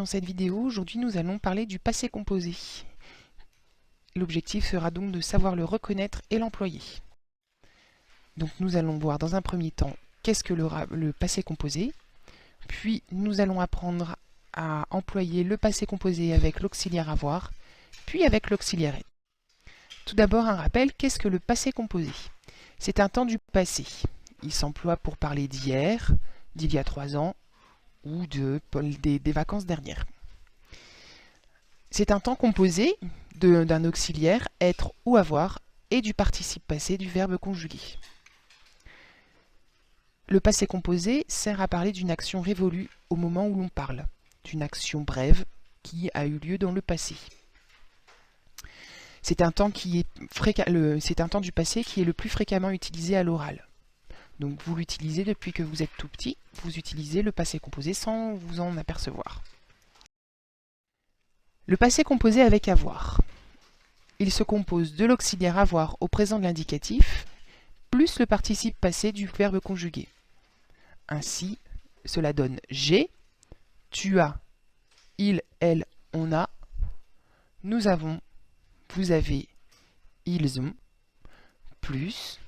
dans cette vidéo. Aujourd'hui, nous allons parler du passé composé. L'objectif sera donc de savoir le reconnaître et l'employer. Donc nous allons voir dans un premier temps qu'est-ce que le passé composé, puis nous allons apprendre à employer le passé composé avec l'auxiliaire avoir, puis avec l'auxiliaire être. Tout d'abord un rappel, qu'est-ce que le passé composé? C'est un temps du passé. Il s'emploie pour parler d'hier, d'il y a 3 ans, ou des vacances dernières. C'est un temps composé d'un auxiliaire être ou avoir et du participe passé du verbe conjugué. Le passé composé sert à parler d'une action révolue au moment où l'on parle, d'une action brève qui a eu lieu dans le passé. C'est un temps du passé qui est le plus fréquemment utilisé à l'oral. Donc vous l'utilisez depuis que vous êtes tout petit, vous utilisez le passé composé sans vous en apercevoir. Le passé composé avec avoir. Il se compose de l'auxiliaire avoir au présent de l'indicatif, plus le participe passé du verbe conjugué. Ainsi, cela donne j'ai, tu as, il, elle, on a, nous avons, vous avez, ils ont, plus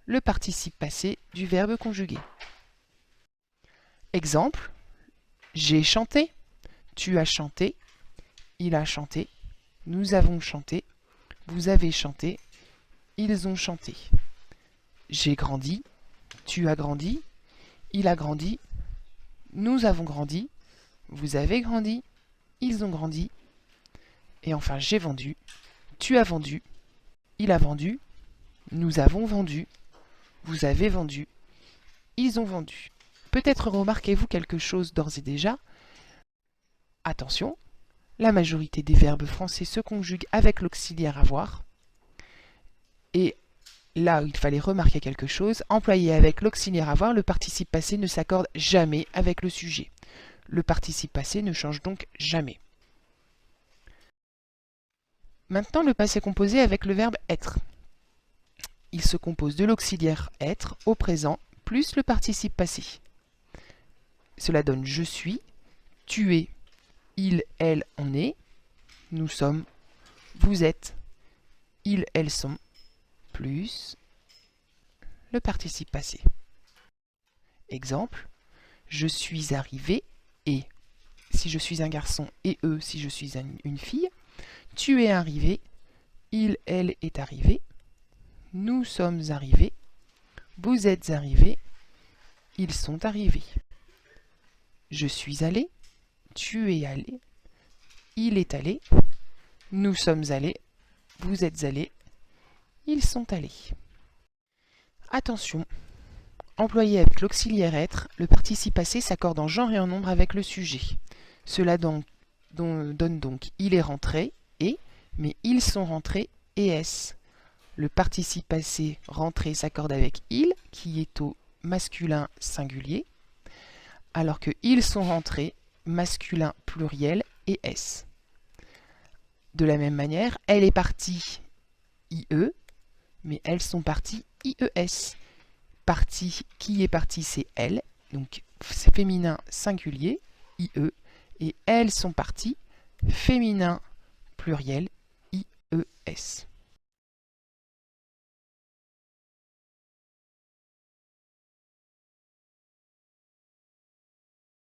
le participe passé du verbe conjugué. Exemple, j'ai chanté, tu as chanté, il a chanté, nous avons chanté, vous avez chanté, ils ont chanté. J'ai grandi, tu as grandi, il a grandi, nous avons grandi, vous avez grandi, ils ont grandi. Et enfin, j'ai vendu, tu as vendu, il a vendu, nous avons vendu, vous avez vendu, ils ont vendu. Peut-être remarquez-vous quelque chose d'ores et déjà. Attention, la majorité des verbes français se conjuguent avec l'auxiliaire avoir. Et là, il fallait remarquer quelque chose. Employé avec l'auxiliaire avoir, le participe passé ne s'accorde jamais avec le sujet. Le participe passé ne change donc jamais. Maintenant, le passé composé avec le verbe être. Il se compose de l'auxiliaire être au présent plus le participe passé. Cela donne je suis, tu es, il, elle, on est, nous sommes, vous êtes, ils, elles sont, plus le participe passé. Exemple, je suis arrivé et, si je suis un garçon, et eux si je suis une fille, tu es arrivé, il, elle est arrivé, nous sommes arrivés, vous êtes arrivés, ils sont arrivés. Je suis allé, tu es allé, il est allé, nous sommes allés, vous êtes allés, ils sont allés. Attention, employé avec l'auxiliaire être, le participe passé s'accorde en genre et en nombre avec le sujet. Cela donne donc il est rentré et, mais ils sont rentrés et est. Le participe passé rentré s'accorde avec il, qui est au masculin singulier, alors que ils sont rentrés, masculin pluriel et s. De la même manière, elle est partie IE, mais elles sont parties IES. Partie, qui est partie, c'est elle, donc c'est féminin singulier, IE, et elles sont parties, féminin pluriel,